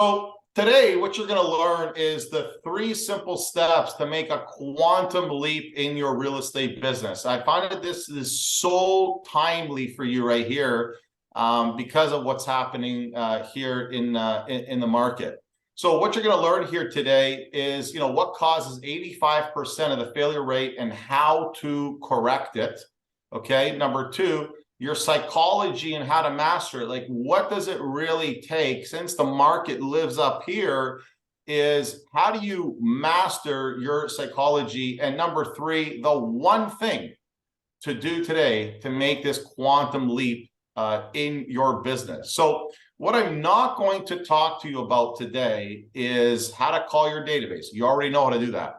So today, what you're going to learn is the 3 simple steps to make a quantum leap in your real estate business. I find that this is so timely for you right here because of what's happening here in the market. So what you're going to learn here today is, what causes 85% of the failure rate and how to correct it. Okay. Number 2, your psychology and how to master it. Like, what does it really take, since the market lives up here, is how do you master your psychology? And number 3, the one thing to do today to make this quantum leap in your business. So what I'm not going to talk to you about today is how to call your database. You already know how to do that.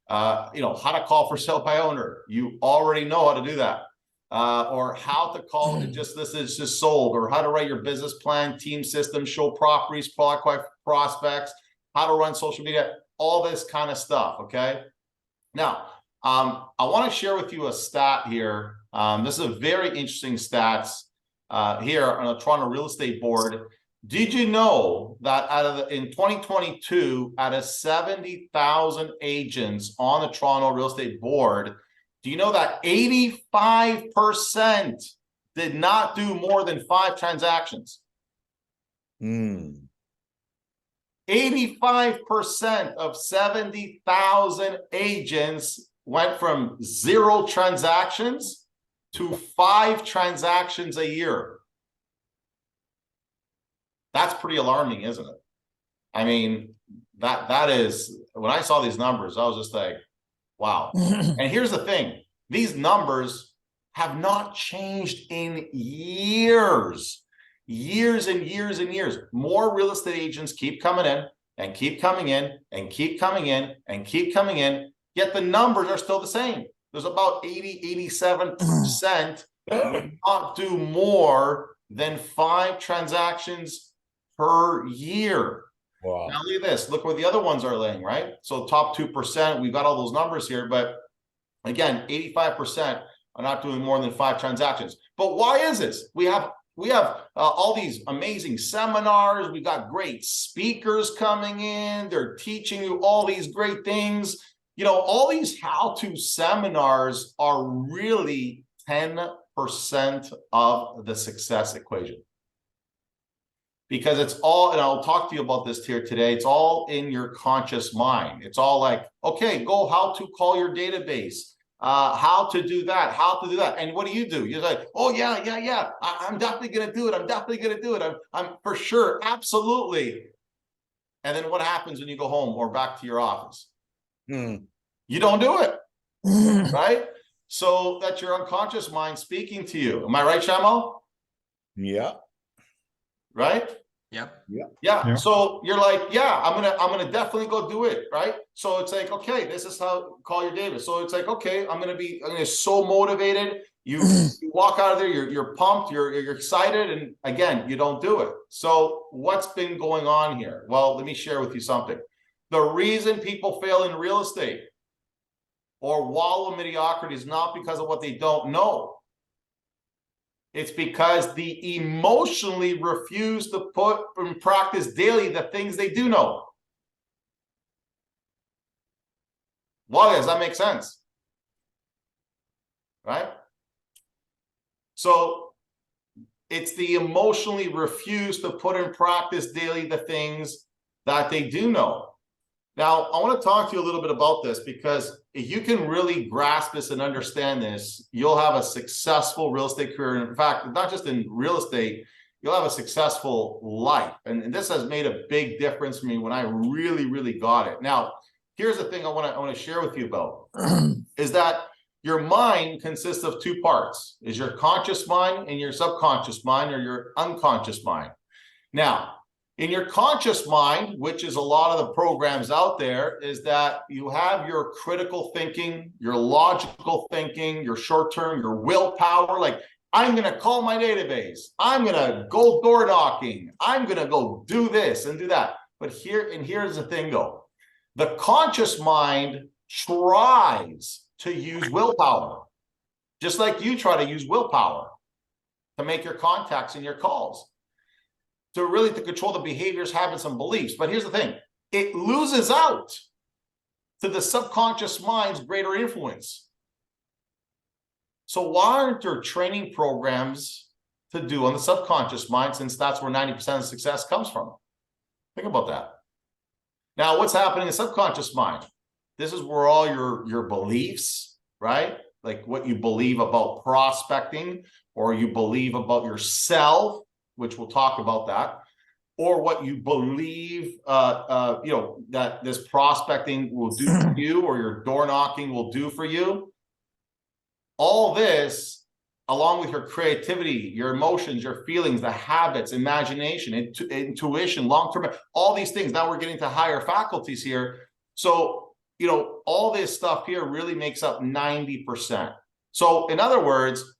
How to call for sale by owner. You already know how to do that. Or how to call it, this is just sold, or how to write your business plan, team system, show properties, product prospects, how to run social media, all this kind of stuff. Okay. Now, I want to share with you a stat here. This is a very interesting stats here on the Toronto Real Estate Board. Did you know that in 2022, out of 70,000 agents on the Toronto Real Estate Board, do you know that 85% did not do more than 5 transactions? 85% of 70,000 agents went from 0 transactions to 5 transactions a year. That's pretty alarming, isn't it? I mean, that is, when I saw these numbers, I was just like, wow. And here's the thing. These numbers have not changed in years. Years and years and years. More real estate agents keep coming in and keep coming in and keep coming in and keep coming in. Yet the numbers are still the same. There's about 87% would not do more than 5 transactions per year. Wow. Now look at this. Look where the other ones are laying, right? So top 2%, we've got all those numbers here, but again, 85% are not doing more than 5 transactions. But why is this? We have all these amazing seminars. We've got great speakers coming in. They're teaching you all these great things. All these how-to seminars are really 10% of the success equation. Because it's all, and I'll talk to you about this here today, it's all in your conscious mind. It's all like, okay, go how to call your database, how to do that, how to do that. And what do? You're like, oh, yeah. I'm definitely going to do it. I'm definitely going to do it. I'm for sure. Absolutely. And then what happens when you go home or back to your office? You don't do it. Right? So that's your unconscious mind speaking to you. Am I right, Shamo? Yeah. Right? Yeah. So you're like, yeah, I'm gonna definitely go do it, right? So it's like, okay, this is how call your David. So it's like, okay, I'm gonna be so motivated. You walk out of there, you're pumped, you're excited, and again, you don't do it. So what's been going on here? Well, let me share with you something. The reason people fail in real estate or wallow in mediocrity is not because of what they don't know. It's because they emotionally refuse to put in practice daily the things they do know. Well, does that make sense? Right? So it's the emotionally refuse to put in practice daily the things that they do know. Now, I want to talk to you a little bit about this, because if you can really grasp this and understand this, you'll have a successful real estate career. In fact, not just in real estate, you'll have a successful life. And this has made a big difference for me when I really, really got it. Now, here's the thing I want to share with you about is that your mind consists of 2 parts, is your conscious mind and your subconscious mind, or your unconscious mind. Now, in your conscious mind, which is a lot of the programs out there, is that you have your critical thinking, your logical thinking, your short-term, your willpower. Like, I'm going to call my database. I'm going to go door knocking. I'm going to go do this and do that. But here's the thing though. The conscious mind tries to use willpower, just like you try to use willpower to make your contacts and your calls. to control the behaviors, habits, and beliefs. But here's the thing, it loses out to the subconscious mind's greater influence. So why aren't there training programs to do on the subconscious mind, since that's where 90% of success comes from? Think about that. Now, what's happening in the subconscious mind? This is where all your beliefs, right? Like what you believe about prospecting, or you believe about yourself, which we'll talk about that, or what you believe, that this prospecting will do for you, or your door knocking will do for you. All this, along with your creativity, your emotions, your feelings, the habits, imagination, intuition, long-term, all these things. Now we're getting to higher faculties here. So, all this stuff here really makes up 90%. So in other words,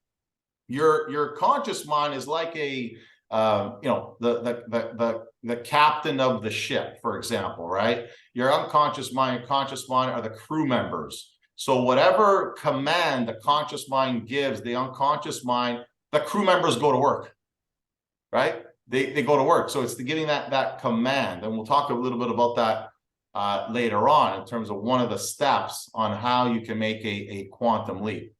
your conscious mind is like the captain of the ship, for example, right? Your unconscious mind, your conscious mind are the crew members. So whatever command the conscious mind gives the unconscious mind, the crew members go to work, right? They go to work. So it's giving that command. And we'll talk a little bit about that later on in terms of one of the steps on how you can make a quantum leap.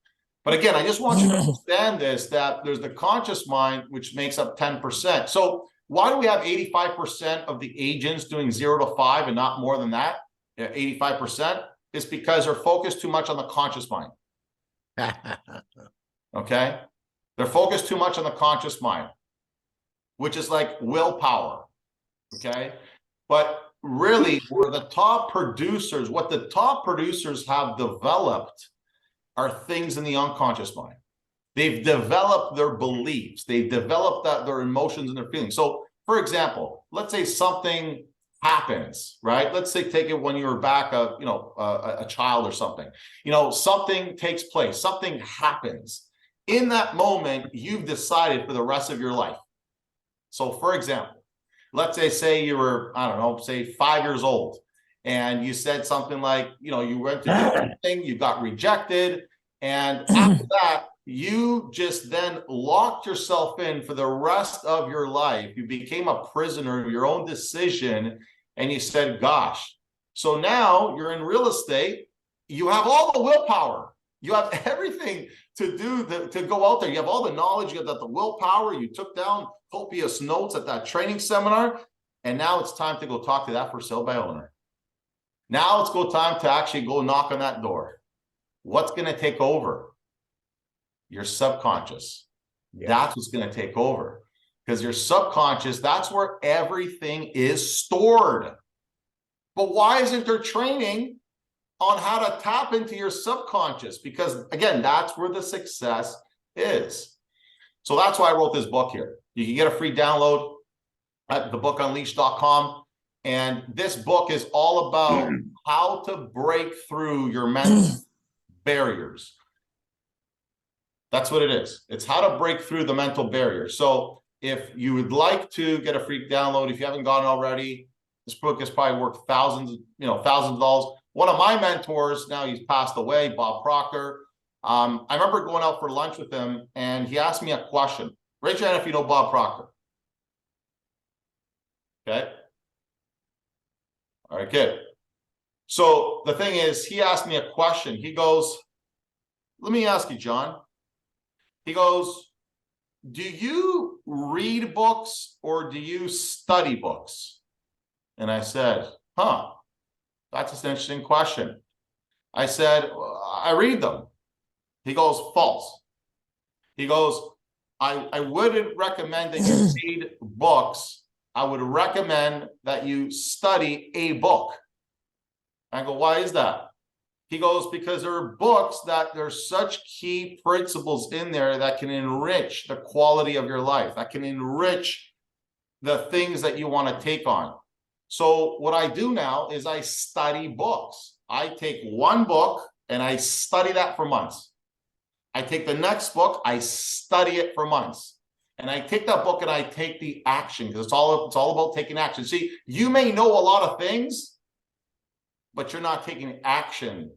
But again, I just want you to understand this, that there's the conscious mind, which makes up 10%. So why do we have 85% of the agents doing 0 to 5 and not more than that? 85%? Is because they're focused too much on the conscious mind. Okay? They're focused too much on the conscious mind, which is like willpower. Okay? But really, what the top producers have developed are things in the unconscious mind. They've developed their beliefs. They've developed their emotions and their feelings. So, for example, let's say something happens, right? Let's say, take it when you were back, a child or something. Something takes place, something happens. In that moment, you've decided for the rest of your life. So, for example, let's say you were, I don't know, say 5 years old, and you said something like, you went to do something, you got rejected, and after that, you just then locked yourself in for the rest of your life. You became a prisoner of your own decision, and you said, gosh. So now you're in real estate. You have all the willpower. You have everything to do to go out there. You have all the knowledge. You have the willpower. You took down copious notes at that training seminar. And now it's time to go talk to that for sale by owner. Now it's time to actually go knock on that door. What's going to take over? Your subconscious. Yeah. That's what's going to take over, because your subconscious, that's where everything is stored. But why isn't there training on how to tap into your subconscious? Because again, that's where the success is. So that's why I wrote this book here. You can get a free download at thebookunleashed.com. And this book is all about how to break through your mental barriers. That's what it is. It's how to break through the mental barriers. So if you would like to get a free download, if you haven't gotten already, this book is probably worth thousands of dollars. One of my mentors, now he's passed away, Bob Proctor. I remember going out for lunch with him, and he asked me a question. Raise your hand if you know Bob Proctor. Okay. All right, good. So the thing is, he asked me a question. He goes, let me ask you, John. He goes, do you read books or do you study books? And I said, that's an interesting question. I said, I read them. He goes, false. He goes, I wouldn't recommend that you read books. I would recommend that you study a book. I go, why is that? He goes, because there are books that there's such key principles in there that can enrich the quality of your life, that can enrich the things that you want to take on. So what I do now is I study books. I take one book and I study that for months. I take the next book, I study it for months. And I take that book and I take the action, because it's all about taking action. See, you may know a lot of things, but you're not taking action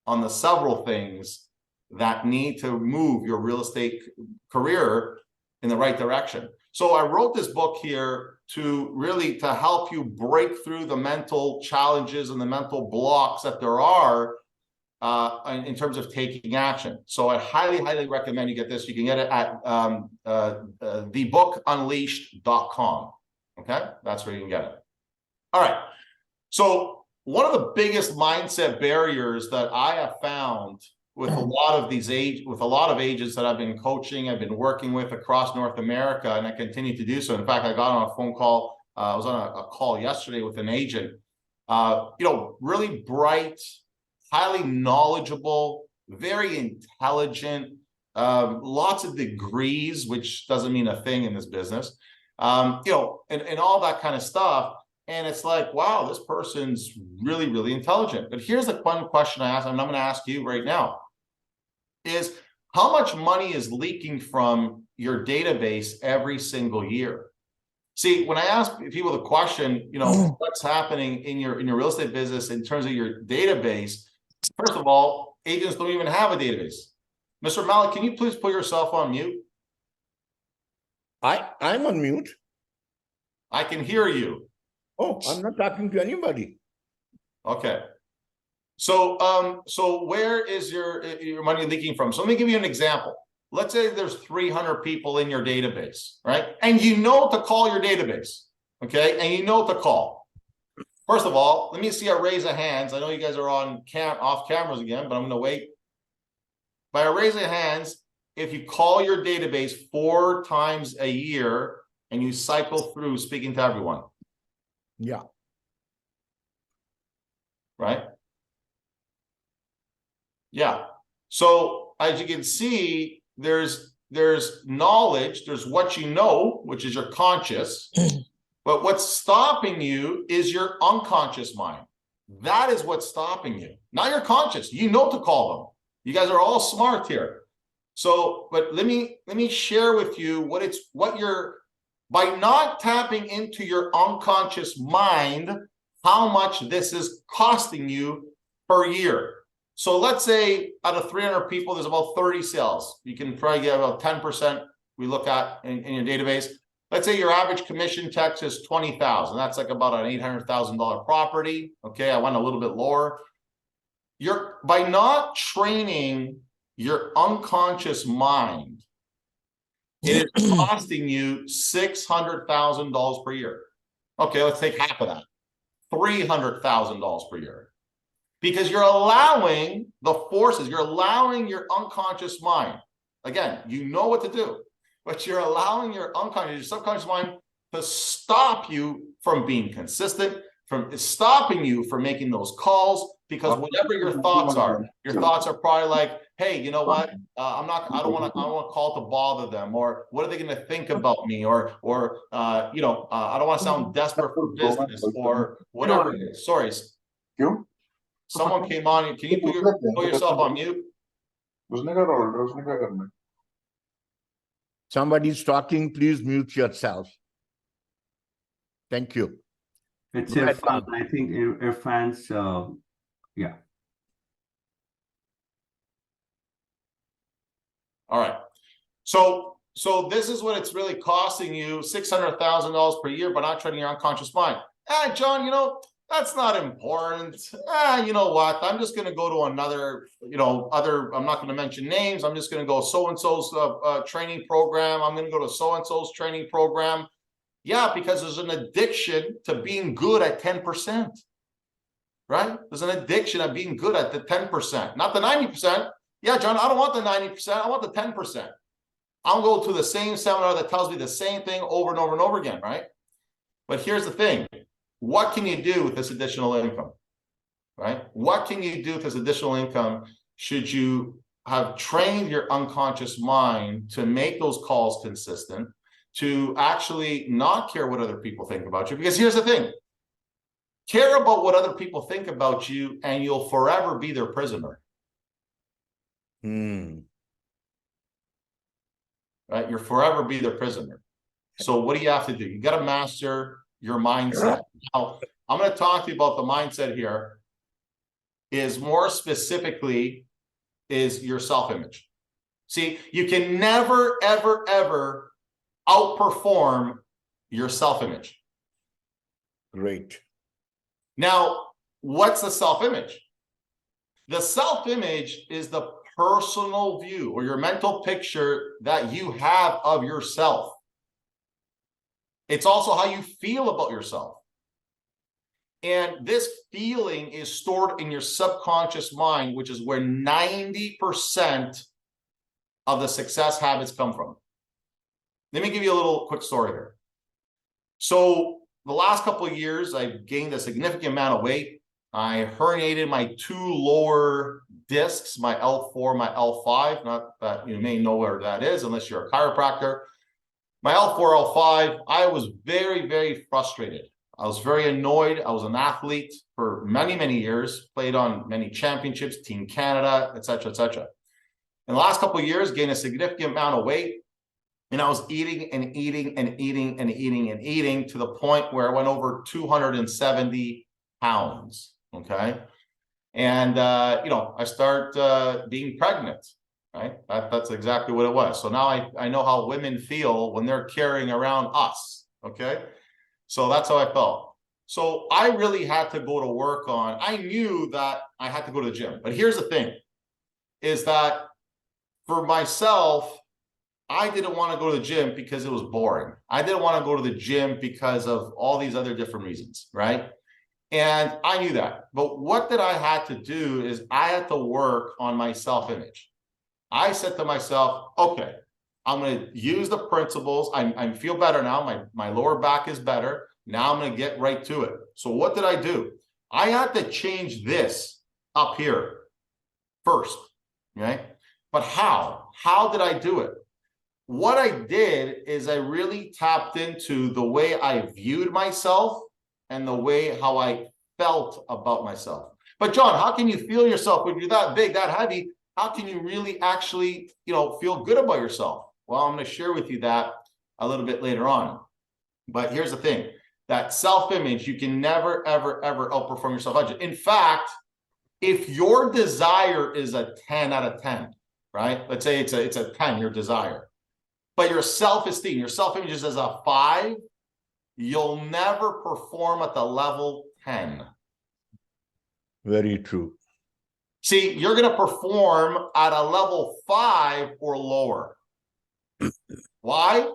on the several things that need to move your real estate career in the right direction. So I wrote this book here to help you break through the mental challenges and the mental blocks that there are in terms of taking action. So I highly recommend you get this. You can get it at thebookunleashed.com. Okay, that's where you can get it. All right. So one of the biggest mindset barriers that I have found with a lot of agents that I've been coaching, I've been working with across North America, and I continue to do so. In fact, I got on a phone call. I was on a call yesterday with an agent. Really bright, highly knowledgeable, very intelligent, lots of degrees, which doesn't mean a thing in this business, and all that kind of stuff. And it's like, wow, this person's really intelligent. But here's the one question I asked, and I'm going to ask you right now, is how much money is leaking from your database every single year? See, when I ask people the question, what's happening in your real estate business in terms of your database, first of all, agents don't even have a database. Mr. Malik, can you please put yourself on mute? I'm on mute. I can hear you. Oh, I'm not talking to anybody. Okay. So where is your money leaking from? So let me give you an example. Let's say there's 300 people in your database, right? And you know to call your database, okay? And you know to call. First of all, let me see a raise of hands. I know you guys are off cameras again, but I'm going to wait. By a raise of hands, if you call your database 4 times a year and you cycle through speaking to everyone. Yeah. Right? Yeah. So as you can see, there's knowledge, there's what you know, which is your conscious, but what's stopping you is your unconscious mind. That is what's stopping you, not your conscious. You know to call them. You guys are all smart here. So, but let me share with you by not tapping into your unconscious mind, how much this is costing you per year. So let's say out of 300 people, there's about 30 sales. You can probably get about 10% we look at in your database. Let's say your average commission check is $20,000. That's like about an $800,000 property. Okay, I went a little bit lower. By not training your unconscious mind, it is costing you $600,000 per year. Okay, let's take half of that. $300,000 per year. Because you're allowing the forces, you're allowing your unconscious mind. Again, you know what to do, but you're allowing your subconscious mind to stop you from being consistent, from stopping you from making those calls, because whatever your thoughts are probably like, hey, you know what? I don't want to call to bother them, or what are they going to think about me, or I don't want to sound desperate for business, or whatever it is. Sorry. Someone came on. Can you put yourself on mute? Somebody's talking. Please mute yourself. Thank you. It's Irfan. I think Irfan's, yeah. All right. So this is what it's really costing you, $600,000 per year, but not training your unconscious mind. John, that's not important. You know what? I'm just going to go to another, I'm not going to mention names. I'm just going to go so-and-so's training program. I'm going to go to so-and-so's training program. Yeah, because there's an addiction to being good at 10%, right? There's an addiction of being good at the 10%, not the 90%. Yeah, John, I don't want the 90%. I want the 10%. I'll go to the same seminar that tells me the same thing over and over and over again, right? But here's the thing. What can you do with this additional income, right? What can you do with this additional income should you have trained your unconscious mind to make those calls consistent, to actually not care what other people think about you? Because here's the thing. Care about what other people think about you and you'll forever be their prisoner. Right? You'll forever be their prisoner. So what do you have to do? You got to master your mindset. Now, I'm going to talk to you about the mindset here, is more specifically is your self-image. See, you can never, ever outperform your self-image. Great. Now, what's the self-image? The self-image is the personal view or your mental picture that you have of yourself. It's also how you feel about yourself. And this feeling is stored in your subconscious mind, which is where 90% of the success habits come from. Let me give you a little quick story here. So the last couple of years, I've gained a significant amount of weight. I herniated my 2 lower discs, my L4, my L5. Not that you may know where that is unless you're a chiropractor. My L4, L5, I was very, very frustrated. I was very annoyed. I was an athlete for many, many years, played on many championships, Team Canada, et cetera, et cetera. In the last couple of years, gained a significant amount of weight. And I was eating and eating and eating and eating and eating to the point where I went over 270 pounds. Okay. And, I start being pregnant, right? That's exactly what it was. So now I know how women feel when they're carrying around us. Okay. So that's how I felt. So I really had to go to work on, I knew that I had to go to the gym. But here's the thing, is that for myself, I didn't want to go to the gym because it was boring. I didn't want to go to the gym because of all these other different reasons, right? And I knew that. But what that I had to do is I had to work on my self-image. I said to myself, okay, I'm going to use the principles. I feel better now. My lower back is better. Now I'm going to get right to it. So what did I do? I had to change this up here first, right? But how? How did I do it? What I did is I really tapped into the way I viewed myself and the way how I felt about myself. But John, how can you feel yourself when you're that big, that heavy? How can you really actually, feel good about yourself? Well, I'm going to share with you that a little bit later on. But here's the thing, that self-image, you can never, ever, ever outperform your self-image. In fact, if your desire is a 10 out of 10, right? Let's say it's a 10, your desire, but your self-esteem, your self-image is as a 5, you'll never perform at the level 10. Very true. See, you're going to perform at a level 5 or lower. Why?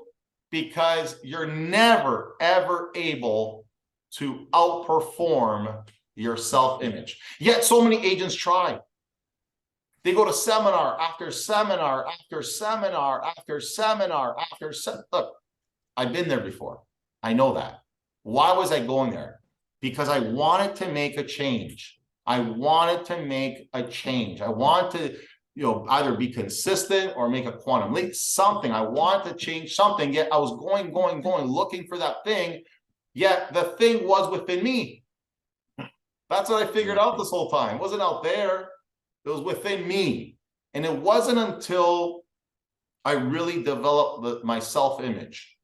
Because you're never, ever able to outperform your self-image. Yet so many agents try. They go to seminar after seminar after seminar after seminar after seminar. Look, I've been there before. I know that. Why was I going there? Because I wanted to make a change. I wanted to make a change. I wanted to, either be consistent or make a quantum leap, something. I wanted to change something, yet I was going, looking for that thing, yet the thing was within me. That's what I figured out this whole time. It wasn't out there. It was within me. And it wasn't until I really developed my self-image.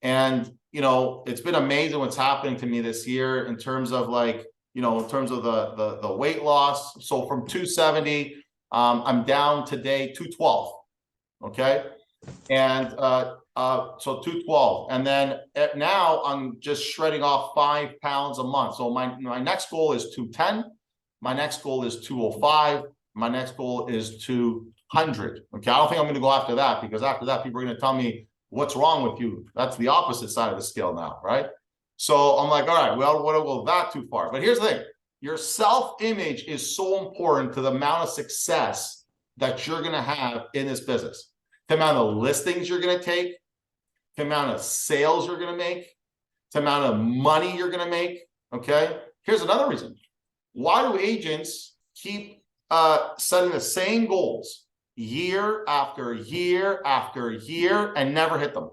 And, it's been amazing what's happening to me this year in terms of in terms of the weight loss. So from 270, I'm down today 212. Okay. And so 212. And then now I'm just shredding off 5 pounds a month. So my next goal is 210. My next goal is 205. My next goal is 200. Okay. I don't think I'm going to go after that, because after that, people are going to tell me, what's wrong with you? That's the opposite side of the scale now, right? So I'm like, all right, well, what will that too far? But here's the thing. Your self-image is so important to the amount of success that you're going to have in this business. The amount of listings you're going to take, the amount of sales you're going to make, the amount of money you're going to make, okay? Here's another reason. Why do agents keep setting the same goals year after year after year and never hit them?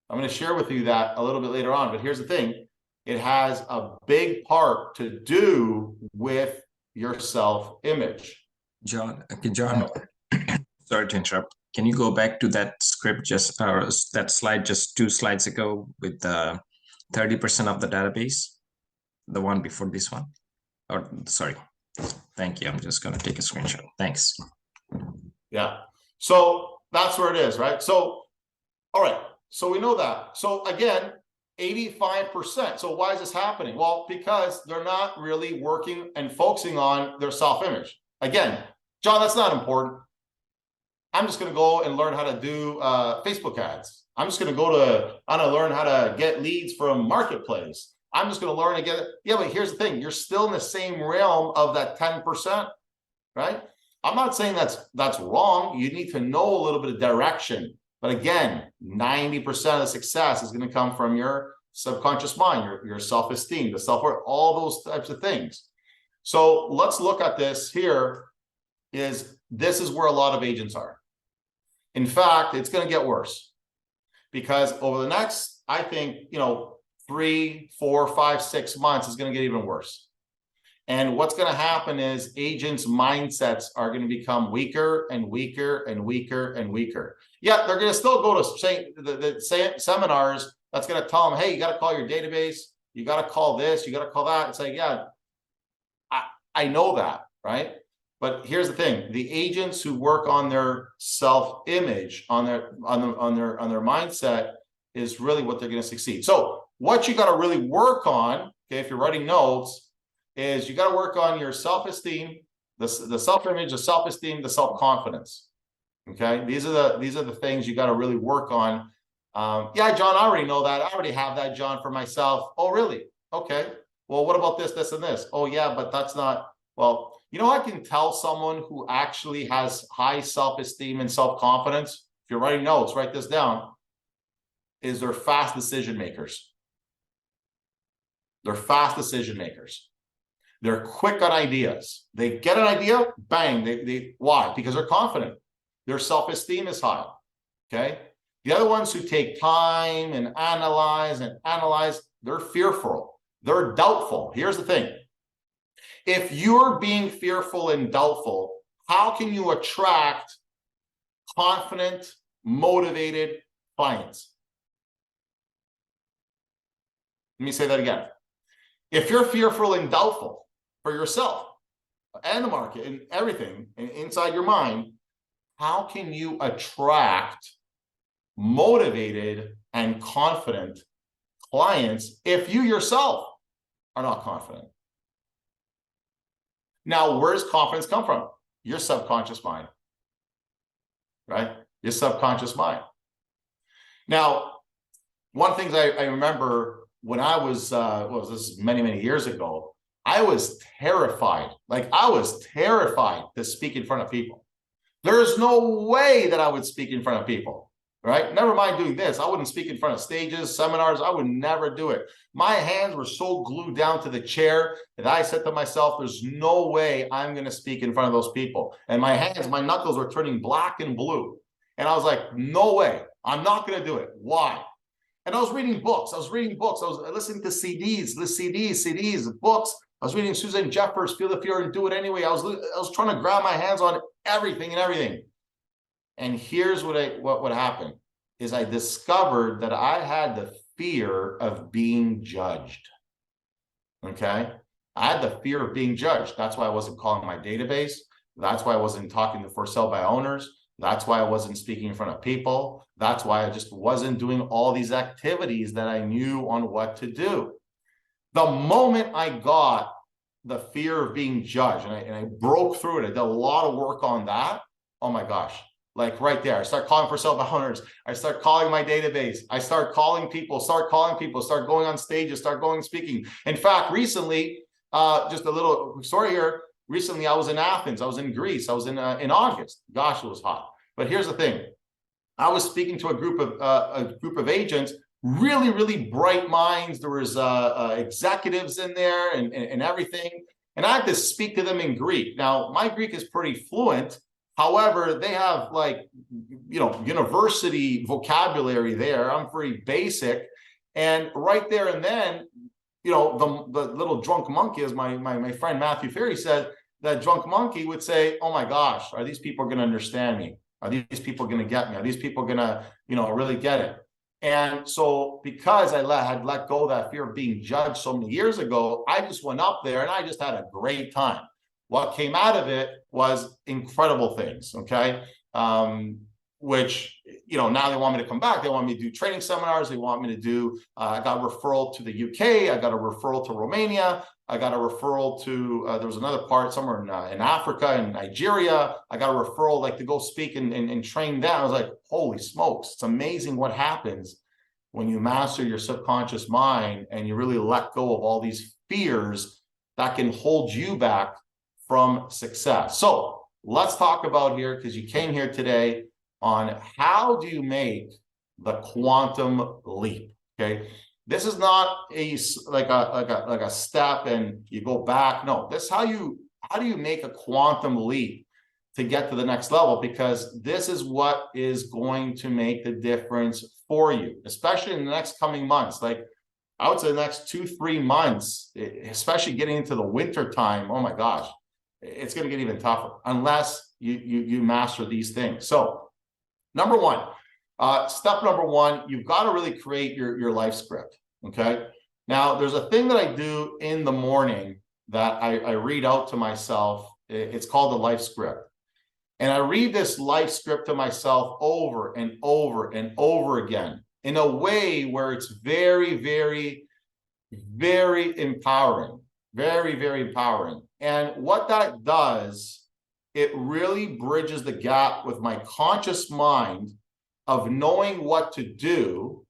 I'm going to share with you that a little bit later on, but here's the thing. It has a big part to do with your self-image. John, sorry to interrupt. Can you go back to that script that slide just 2 slides ago with the 30% of the database? The one before this one? Or sorry. Thank you. I'm just going to take a screenshot. Thanks. Yeah. So that's where it is, right? So All right, so we know that. So again, 85%. So why is this happening? Well, because they're not really working and focusing on their self-image. Again, John, that's not important. I'm just going to go and learn how to do Facebook ads. I'm just going to learn how to get leads from Marketplace. I'm just going to learn to get it. Yeah, but here's the thing. You're still in the same realm of that 10%, right? I'm not saying that's wrong. You need to know a little bit of direction. But again, 90% of the success is going to come from your subconscious mind, your self-esteem, the self-worth, all those types of things. So let's look at this here. This is where a lot of agents are. In fact, it's going to get worse because over the next, I think, 3, 4, 5, 6 months is going to get even worse. And what's going to happen is agents' mindsets are going to become weaker and weaker and weaker and weaker. Yeah, they're going to still go to the seminars. That's going to tell them, hey, you got to call your database. You got to call this. You got to call that. It's like, yeah, I know that, right? But here's the thing: the agents who work on their self-image, on their mindset, is really what they're going to succeed. So what you got to really work on, okay, if you're writing notes, is you got to work on your self-esteem, the self-image, the self-esteem, the self-confidence. Okay, these are the things you got to really work on. Yeah, John, I already know that. I already have that, John, for myself. Oh, really? Okay. Well, what about this, this, and this? Oh, yeah, but that's not. Well, I can tell someone who actually has high self-esteem and self-confidence. If you're writing notes, write this down. Is they're fast decision makers. They're fast decision makers. They're quick on ideas. They get an idea, bang. Why? Because they're confident. Their self-esteem is high. Okay. The other ones who take time and analyze, they're fearful. They're doubtful. Here's the thing. If you're being fearful and doubtful, how can you attract confident, motivated clients? Let me say that again. If you're fearful and doubtful for yourself and the market and everything inside your mind, how can you attract motivated and confident clients if you yourself are not confident? Now, where does confidence come from? Your subconscious mind, right? Your subconscious mind. Now, one thing I remember when I was, this is many, many years ago, I was terrified. Like, I was terrified to speak in front of people. There's no way that I would speak in front of people, right? Never mind doing this. I wouldn't speak in front of stages, seminars. I would never do it. My hands were so glued down to the chair that I said to myself, there's no way I'm going to speak in front of those people. And my hands, my knuckles were turning black and blue. And I was like, no way. I'm not going to do it. Why? And I was reading books. I was listening to CDs, books. I was reading Susan Jeffers, Feel the Fear and Do It Anyway. I was trying to grab my hands on everything. And here's what happened is I discovered that I had the fear of being judged. Okay. I had the fear of being judged. That's why I wasn't calling my database. That's why I wasn't talking to for sale by owners. That's why I wasn't speaking in front of people. That's why I just wasn't doing all these activities that I knew on what to do. The moment I got the fear of being judged and I broke through it, I did a lot of work on that. Oh my gosh. Like right there, I start calling for sale by owners. I start calling my database. I start calling people, start going on stages, start going speaking. In fact, recently, just a little story here. Recently, I was in Athens. I was in Greece. I was in August. Gosh, it was hot. But here's the thing. I was speaking to a group of agents, really, really bright minds. There was executives in there and everything. And I had to speak to them in Greek. Now, my Greek is pretty fluent. However, they have university vocabulary there. I'm very basic. And right there and then, the little drunk monkey, as my friend Matthew Ferry said, that drunk monkey would say, oh my gosh, are these people going to understand me? Are these people going to get me? Are these people going to, really get it? And so because I had let go of that fear of being judged so many years ago, I just went up there and I just had a great time. What came out of it was incredible things. Okay. which, now they want me to come back. They want me to do training seminars. They want me to do, I got a referral to the UK. I got a referral to Romania. I got a referral to, there was another part somewhere in Africa and Nigeria. I got a referral like to go speak and train them. I was like, holy smokes, it's amazing what happens when you master your subconscious mind and you really let go of all these fears that can hold you back from success. So let's talk about here, because you came here today, on how do you make the quantum leap. Okay, this is not like a step and you go back. No, this is how do you make a quantum leap to get to the next level, because this is what is going to make the difference for you, especially in the next coming months. Like I would say the next 2-3 months, especially getting into the winter time. Oh my gosh, it's going to get even tougher unless you master these things. So number one, step number one, you've got to really create your life script. Okay. Now there's a thing that I do in the morning that I read out to myself. It's called the life script. And I read this life script to myself over and over and over again in a way where it's very, very, very empowering, very, very empowering. And what that does, it really bridges the gap with my conscious mind of knowing what to do.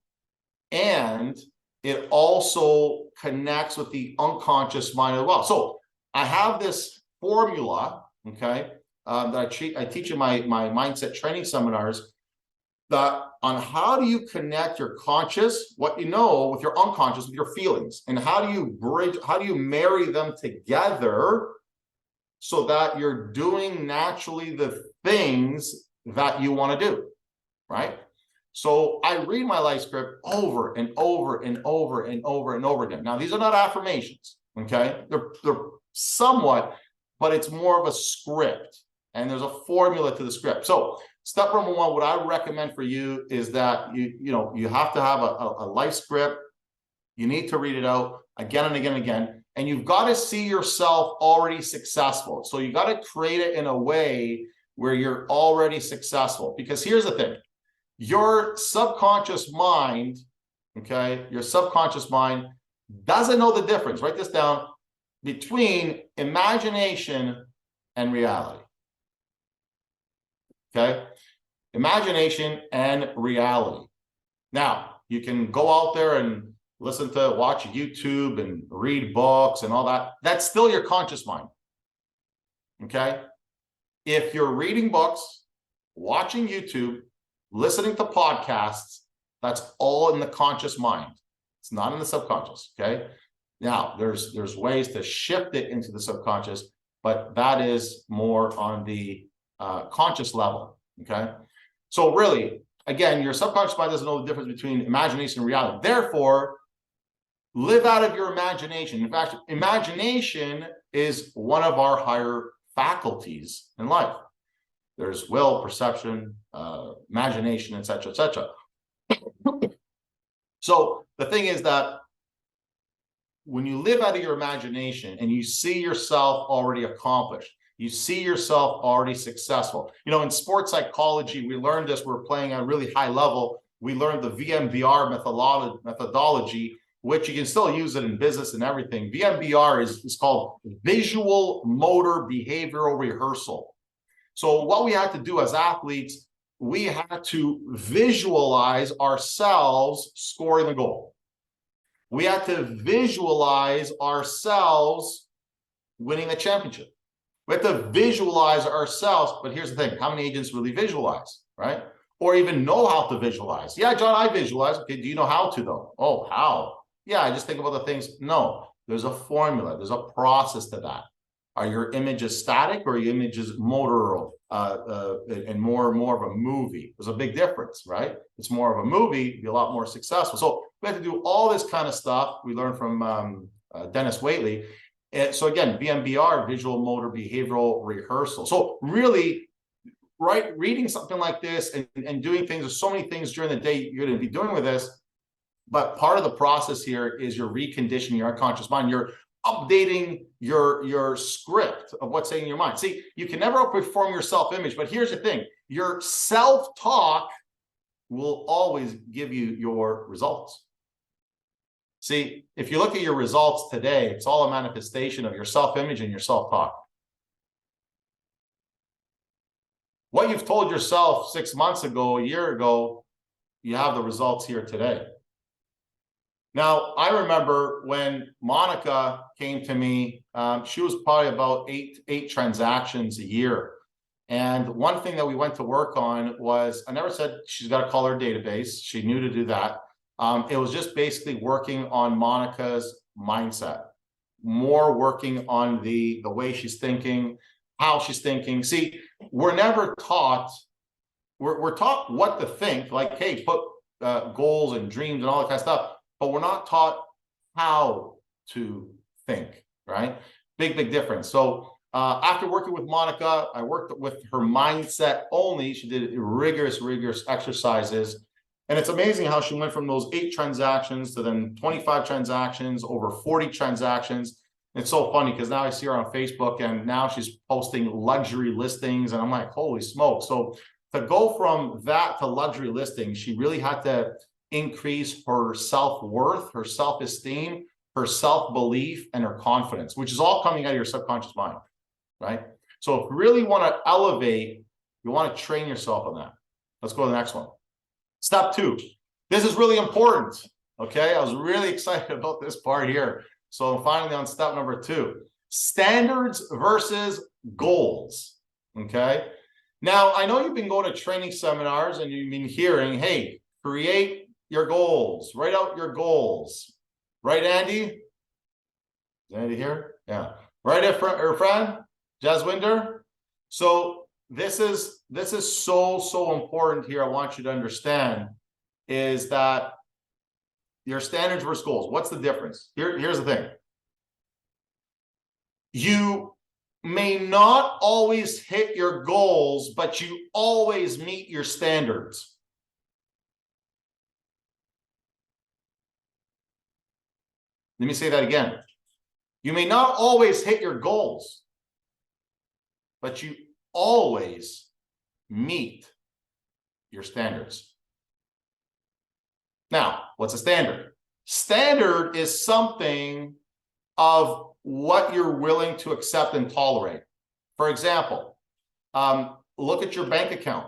And it also connects with the unconscious mind as well. So I have this formula, okay, that I teach in my mindset training seminars, that on how do you connect your conscious, what you know, with your unconscious, with your feelings, and how do you marry them together so that you're doing naturally the things that you want to do, right? So I read my life script over and over and over and over and over again. Now, these are not affirmations, okay? They're somewhat, but it's more of a script, and there's a formula to the script. So step number one, what I recommend for you is that you have to have a life script. You need to read it out again and again and again. And you've got to see yourself already successful. So you got to create it in a way where you're already successful. Because here's the thing, your subconscious mind, okay, your subconscious mind doesn't know the difference. Write this down, between imagination and reality. Okay, imagination and reality. Now, you can go out there and watch YouTube and read books and all that. That's still your conscious mind. Okay, if you're reading books, watching YouTube, listening to podcasts, that's all in the conscious mind. It's not in the subconscious. Okay, now there's ways to shift it into the subconscious, but that is more on the conscious level. Okay, so really, again, your subconscious mind doesn't know the difference between imagination and reality. Therefore, live out of your imagination. In fact, imagination is one of our higher faculties in life. There's will, perception, imagination, etc., etc. So the thing is that when you live out of your imagination and you see yourself already accomplished, you see yourself already successful. In sports psychology, we learned this. We're playing at a really high level. We learned the VMBR methodology, which you can still use it in business and everything. VMBR is called visual motor behavioral rehearsal. So what we had to do as athletes, we had to visualize ourselves scoring the goal. We had to visualize ourselves winning the championship. We have to visualize ourselves, but here's the thing, how many agents really visualize, right? Or even know how to visualize? Yeah, John, I visualize. Okay, do you know how to though? Oh, how? Yeah, I just think about the things. No, there's a formula, there's a process to that. Are your images static or are your images motor and more of a movie? There's a big difference, right? It's more of a movie, be a lot more successful. So we have to do all this kind of stuff. We learned from Dennis Waitley. So again, VMBR, visual motor behavioral rehearsal. So really, right, reading something like this and doing things, there's so many things during the day you're going to be doing with this. But part of the process here is you're reconditioning your unconscious mind. You're updating your script of what's in your mind. See, you can never outperform your self-image, but here's the thing, your self-talk will always give you your results. See, if you look at your results today, it's all a manifestation of your self-image and your self-talk. What you've told yourself 6 months ago, a year ago, you have the results here today. Now, I remember when Monica came to me, she was probably about eight transactions a year. And one thing that we went to work on was, I never said she's got to call her database. She knew to do that. It was just basically working on Monica's mindset, more working on the way she's thinking, how she's thinking. See, we're never taught, we're taught what to think, like, hey, put goals and dreams and all that kind of stuff, but we're not taught how to think, right? Big difference. So after working with Monica, I worked with her mindset only. She did rigorous exercises. And it's amazing how she went from those 8 transactions to then 25 transactions, over 40 transactions. It's so funny because now I see her on Facebook and now she's posting luxury listings and I'm like, holy smoke. So to go from that to luxury listings, she really had to increase her self-worth, her self-esteem, her self-belief, and her confidence, which is all coming out of your subconscious mind, right? So if you really want to elevate, you want to train yourself on that. Let's go to the next one. Step 2. This is really important. Okay, I was really excited about this part here. So finally on step number 2, standards versus goals. Okay. Now I know you've been going to training seminars and you've been hearing, hey, create your goals, write out your goals. Right, Andy? Is Andy here? Yeah. Right, her friend, Jaswinder. So this is so important here. I want you to understand is that your standards versus goals. What's the difference? Here's the thing. You may not always hit your goals, but you always meet your standards. Let me say that again. You may not always hit your goals, but you always meet your standards. Now, what's a standard? Standard is something of what you're willing to accept and tolerate. For example, look at your bank account.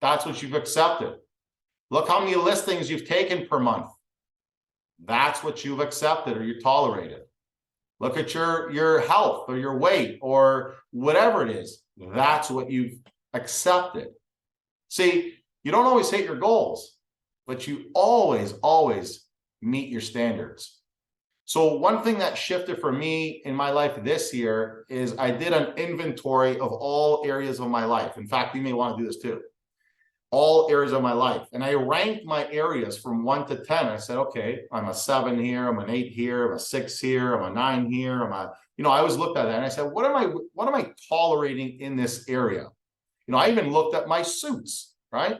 That's what you've accepted. Look how many listings you've taken per month. That's what you've accepted or you tolerated. Look at your health or your weight or whatever it is. That's what you've accepted. See, you don't always hit your goals, but you always meet your standards. So one thing that shifted for me in my life this year is I did an inventory of all areas of my life. In fact, you may want to do this too. All areas of my life. And I ranked my areas from 1 to 10. I said, okay, I'm a 7 here, I'm an 8 here, I'm a 6 here, I'm a 9 here, I always looked at that and I said, what am I tolerating in this area? I even looked at my suits, right?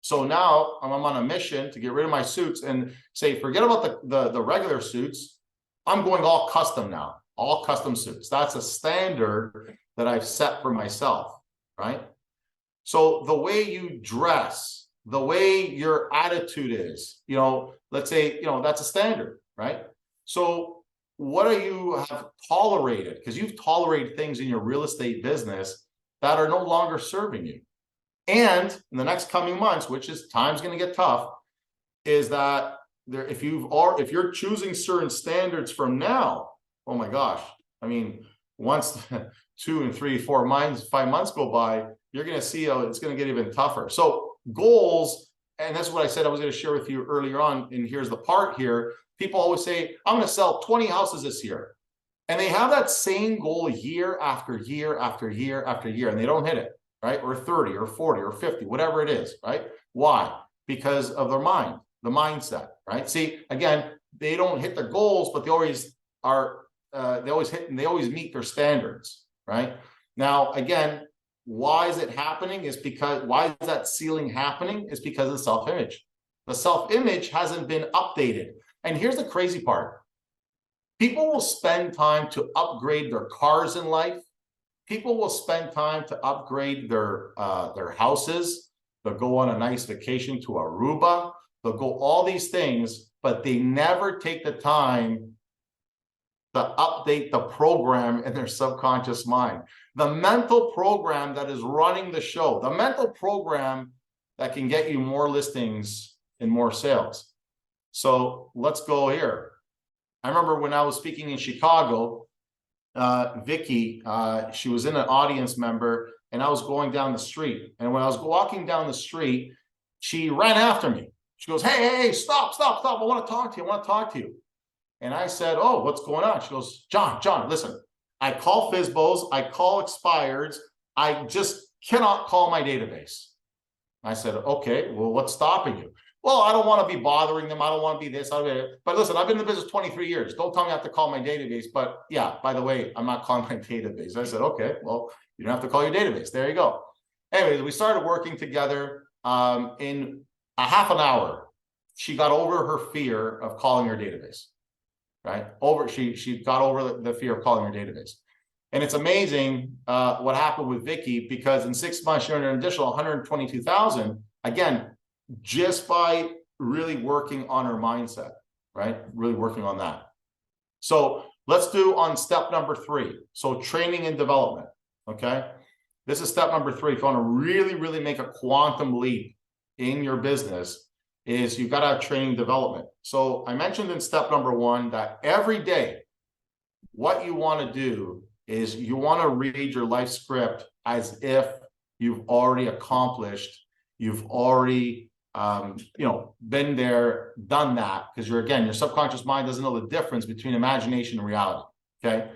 So now I'm on a mission to get rid of my suits and say, forget about the regular suits. I'm going all custom now, all custom suits. That's a standard that I've set for myself, right? So the way you dress, the way your attitude is, let's say, that's a standard, right? So what do you have tolerated? Because you've tolerated things in your real estate business that are no longer serving you. And in the next coming months, which is time's going to get tough, is that if you're choosing certain standards from now, oh my gosh, I mean, once 2 and 3, 4 months, 5 months go by, you're going to see how it's going to get even tougher. So goals, and that's what I said I was going to share with you earlier on. And here's the part here. People always say, I'm going to sell 20 houses this year. And they have that same goal year after year after year after year, and they don't hit it, right? Or 30 or 40 or 50, whatever it is, right? Why? Because of their mind, the mindset, right? See, again, they don't hit their goals, but they always hit and they always meet their standards, right? Now, again, why is it happening? Why is that ceiling happening? It's because of the self-image. The self-image hasn't been updated. And here's the crazy part. People will spend time to upgrade their cars in life. People will spend time to upgrade their houses. They'll go on a nice vacation to Aruba. They'll go all these things, but they never take the time to update the program in their subconscious mind. The mental program that is running the show, the mental program that can get you more listings and more sales. So let's go here. I remember when I was speaking in Chicago, Vicky, she was in an audience member, and I was going down the street. And when I was walking down the street, she ran after me. She goes, hey, stop. I want to talk to you. And I said, oh, what's going on? She goes, John, listen, I call FSBOs, I call expireds. I just cannot call my database. I said, okay, well, what's stopping you? Well, I don't want to be bothering them. I don't want to be this. But listen, I've been in the business 23 years. Don't tell me I have to call my database. But yeah, by the way, I'm not calling my database. I said, okay, well, you don't have to call your database. There you go. Anyways, we started working together. In a half an hour, she got over her fear of calling her database. Right? She got over the fear of calling her database. And it's amazing what happened with Vicky, because in 6 months, she earned an additional 122,000. Again, just by really working on her mindset, right? Really working on that. So let's do on step number 3. So training and development, okay? This is step number 3. If you want to really, really make a quantum leap in your business, is you've got to have training development. So I mentioned in step number 1 that every day, what you want to do is you want to read your life script as if you've already accomplished, you've already been there, done that, because your subconscious mind doesn't know the difference between imagination and reality. Okay.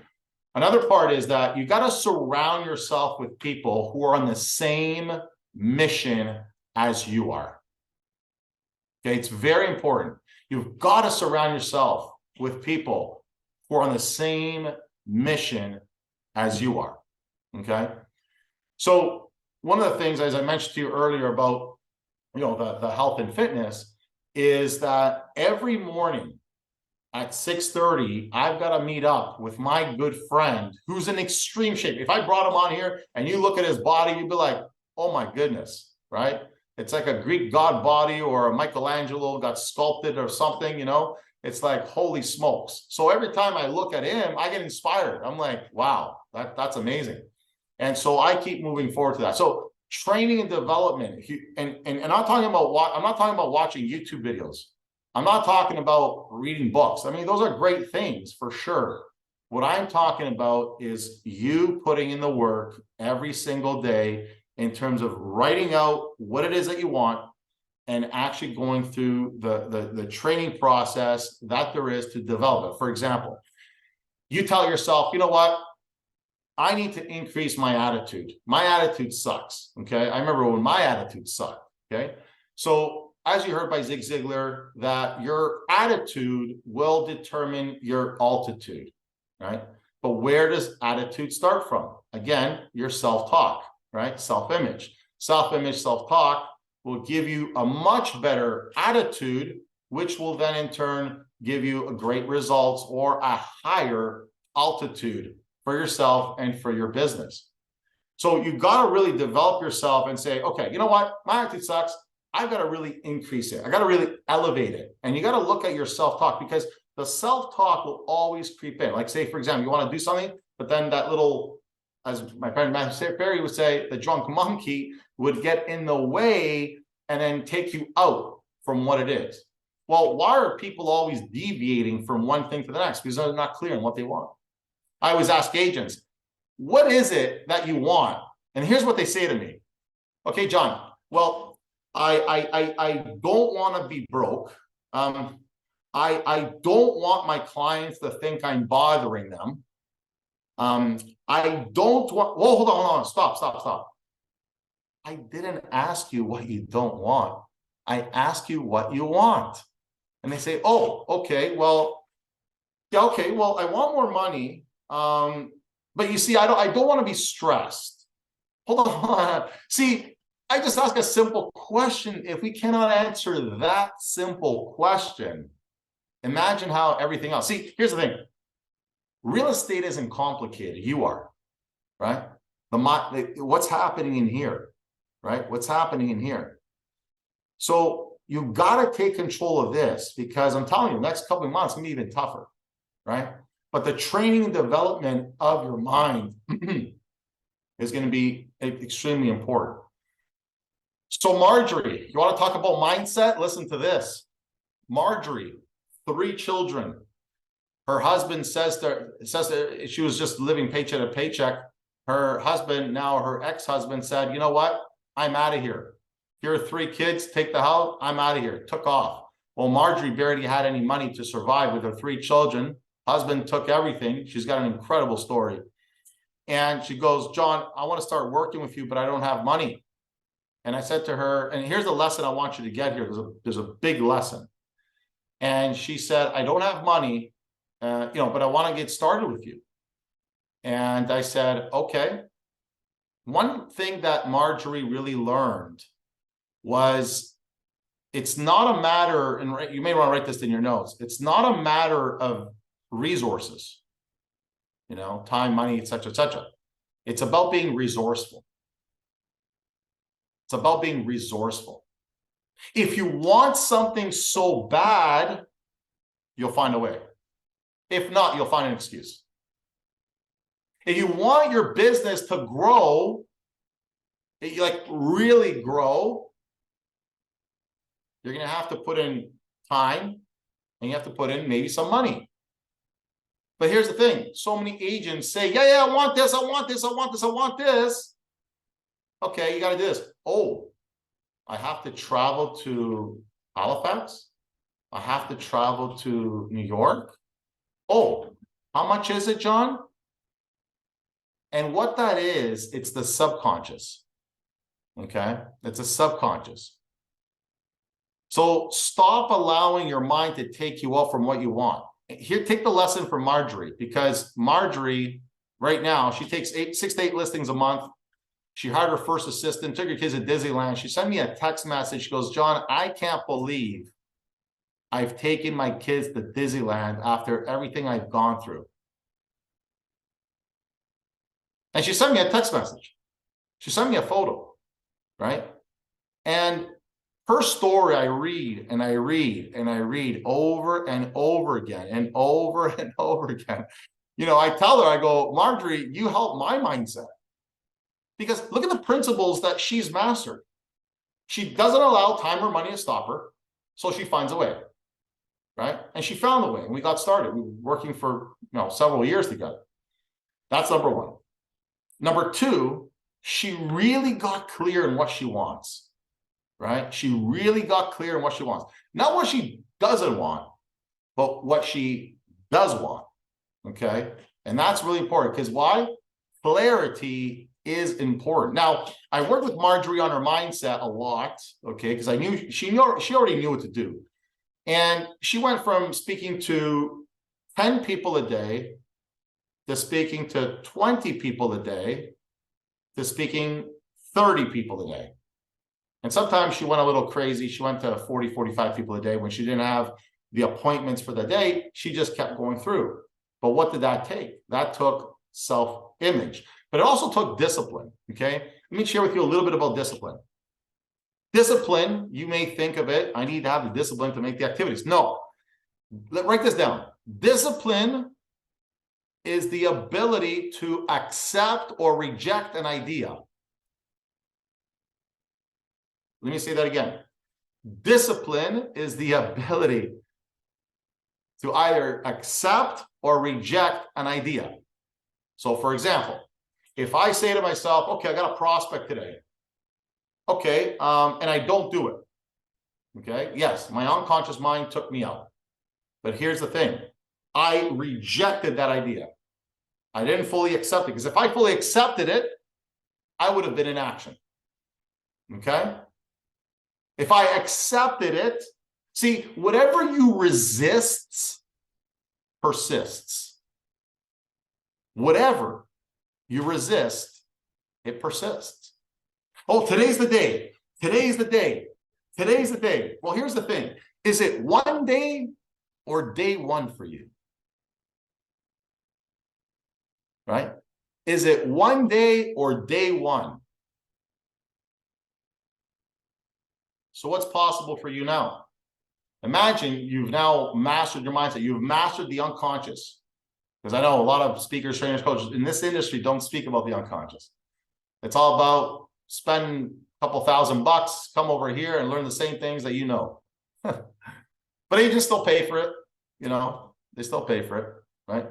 Another part is that you got to surround yourself with people who are on the same mission as you are. Okay, it's very important. You've got to surround yourself with people who are on the same mission as you are. Okay. So one of the things, as I mentioned to you earlier about the health and fitness, is that every morning at 6:30, I've got to meet up with my good friend who's in extreme shape. If I brought him on here and you look at his body, you'd be like, oh my goodness, right? It's like a Greek god body, or a Michelangelo got sculpted or something, it's like, holy smokes. So every time I look at him, I get inspired. I'm like, wow, that's amazing. And so I keep moving forward to that. So training and development, and I'm not talking about watching YouTube videos. I'm not talking about reading books. I mean, those are great things for sure. What I'm talking about is you putting in the work every single day in terms of writing out what it is that you want, and actually going through the training process that there is to develop it. For example, you tell yourself, you know what? I need to increase my attitude. My attitude sucks, okay? I remember when my attitude sucked, okay? So as you heard by Zig Ziglar, that your attitude will determine your altitude, right? But where does attitude start from? Again, your self-talk, right? Self-image. Self-image, self-talk will give you a much better attitude, which will then in turn give you a great results or a higher altitude for yourself and for your business. So you've got to really develop yourself and say, okay, you know what? My attitude sucks. I've got to really increase it. I got to really elevate it. And you got to look at your self-talk, because the self-talk will always creep in. Like, say, for example, you want to do something, but then that little, as my friend Matthew Perry would say, the drunk monkey would get in the way and then take you out from what it is. Well, why are people always deviating from one thing to the next? Because they're not clear on what they want. I always ask agents, what is it that you want? And here's what they say to me. Okay, John, well, I don't want to be broke. I don't want my clients to think I'm bothering them. I don't want, whoa, hold on, stop. I didn't ask you what you don't want. I asked you what you want. And they say, oh, okay, well, yeah, okay, well, I want more money. But you see, I don't want to be stressed. Hold on. See, I just ask a simple question. If we cannot answer that simple question, imagine how everything else. See, here's the thing. Real estate isn't complicated. You are, right? What's happening in here, right? What's happening in here? So you got to take control of this, because I'm telling you, the next couple of months is going to be even tougher, right? But the training and development of your mind is going to be extremely important. So Marjorie, you want to talk about mindset? Listen to this. Marjorie, 3 children. Her husband says that she was just living paycheck to paycheck. Her husband, now her ex-husband, said, you know what? I'm out of here. Here are 3 kids, take the house, I'm out of here. Took off. Well, Marjorie barely had any money to survive with her 3 children. Husband took everything. She's got an incredible story. And she goes, John, I want to start working with you, but I don't have money. And I said to her, and here's the lesson I want you to get here. There's a big lesson. And she said, I don't have money, but I want to get started with you. And I said, okay. One thing that Marjorie really learned was, it's not a matter, and you may want to write this in your notes, it's not a matter of resources, time, money, etc., etc. It's about being resourceful. It's about being resourceful. If you want something so bad, you'll find a way. If not, you'll find an excuse. If you want your business to grow, like really grow, you're going to have to put in time, and you have to put in maybe some money. But here's the thing. So many agents say, yeah, I want this, I want this, I want this, I want this. Okay, you got to do this. Oh, I have to travel to Halifax. I have to travel to New York. Oh, how much is it, John? And what that is, it's the subconscious. Okay, it's a subconscious. So stop allowing your mind to take you off from what you want. Here, take the lesson from Marjorie, because Marjorie, right now, she takes 6 to 8 listings a month. She hired her first assistant, took her kids to Disneyland. She sent me a text message. She goes, John, I can't believe I've taken my kids to Disneyland after everything I've gone through. And she sent me a text message. She sent me a photo, right? And her story, I read and I read and I read over and over again and over and over again. I tell her, I go, Marjorie, you help my mindset. Because look at the principles that she's mastered. She doesn't allow time or money to stop her, so she finds a way, right? And she found a way, and we got started. We were working for several years together. That's number 1. Number 2, she really got clear in what she wants, right? She really got clear in what she wants. Not what she doesn't want, but what she does want, okay? And that's really important, because why? Clarity is important. Now, I worked with Marjorie on her mindset a lot, okay, because I knew she already knew what to do. And she went from speaking to 10 people a day to speaking to 20 people a day to speaking 30 people a day. And sometimes she went a little crazy. She went to 40, 45 people a day when she didn't have the appointments for the day. She just kept going through. But what did that take? That took self-image. But it also took discipline, okay? Let me share with you a little bit about discipline. Discipline, you may think of it, I need to have the discipline to make the activities. No, write this down. Discipline is the ability to accept or reject an idea. Let me say that again. Discipline is the ability to either accept or reject an idea. So for example, if I say to myself, okay, I got a prospect today. Okay, and I don't do it. Okay, yes, my unconscious mind took me out. But here's the thing. I rejected that idea. I didn't fully accept it, because if I fully accepted it, I would have been in action. Okay? If I accepted it, see, whatever you resist persists. Whatever you resist, it persists. Oh, today's the day. Today's the day. Today's the day. Well, here's the thing. Is it one day or day one for you? right? Is it one day or day one? So what's possible for you now? Imagine you've now mastered your mindset. You've mastered the unconscious. Because I know a lot of speakers, trainers, coaches in this industry don't speak about the unconscious. It's all about spend a couple $1,000, come over here and learn the same things that you know. But agents still pay for it, you know, they still pay for it, right?